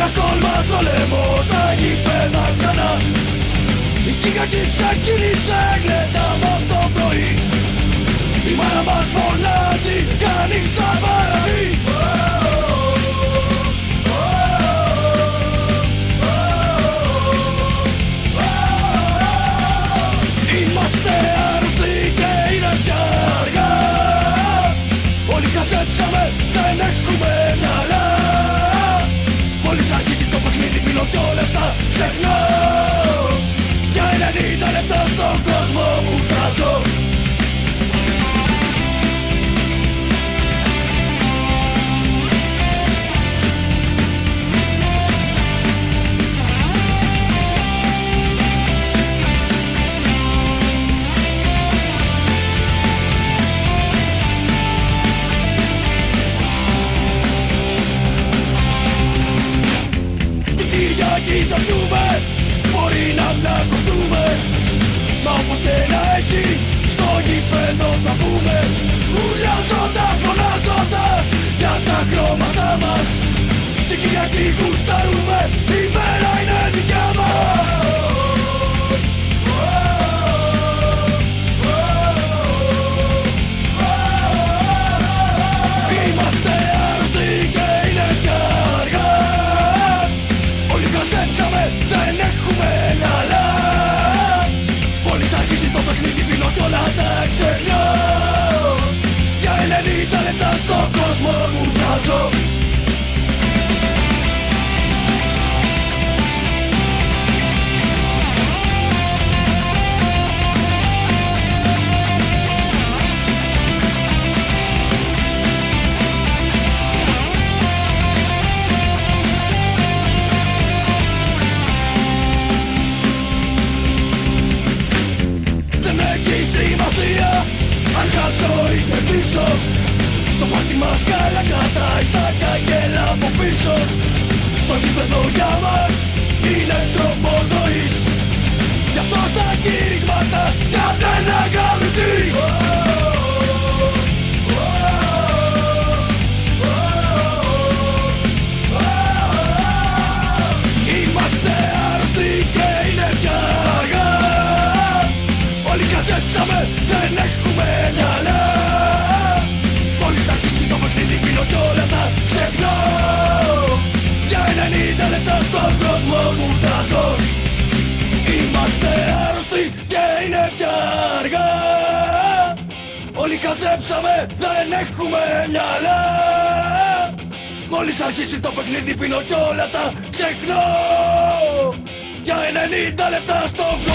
Καστόλμα στο λαιμό στα γήπεδα ξανά. Η Κυριακή ξεκίνησε γλέντα από το πρωί. Η μάνα μας φωνάζει, κανείς σαν παραμεί. Είμαστε άρρωστοι και είναι πια αργά. Όλοι χαζέψαμε, δεν έχουμε μυαλά. Μόλις αρχίσει το παιχνίδι πίνω 2 λεπτά, ξεχνάω. Για 90 λεπτά στον κόσμο μου θα ζω. Κυριακή θα πιούμε, μπορεί να μπλακωθούμε. Μα όπως και να έχει, στο γήπεδο θα μπούμε. Ουρλιάζοντας, φωνάζοντας για τα χρώματα μας. Την Κυριακή γουστάρουμε, η μέρα είναι δικιά μας. Είμαστε άρρωστοι και είναι πια αργά. Όλοι χαζέψαμε, δεν έχουμε μυαλά. Μόλις αρχίσει το παιχνίδι πίνω κι όλα τα ξεχνάω. Για 90 λεπτά στον κόσμο μου θα ζω. Αν χάσω ή κερδίσω, το πάρτι μας καλά κρατάει στα καγγέλα από πίσω. Το γήπεδο για μας είναι τρόπος ζωής. Γι' αυτό στα κήρυγματα κάθε να γαμηθείς. Είμαστε άρρωστοι και είναι πια αργά. Όλοι χαζέψαμε, δεν έχουμε μυαλά. Μόλις αρχίσει το παιχνίδι πίνω κι όλα τα ξεχνάω. Για 90 λεπτά στον κόσμο μου θα ζω. Είμαστε άρρωστοι και είναι πια αργά. Όλοι χαζέψαμε, δεν έχουμε μυαλά. Μόλις αρχίσει το παιχνίδι πίνω κι όλα τα ξεχνάω. Για 90 λεπτά στον κόσμο.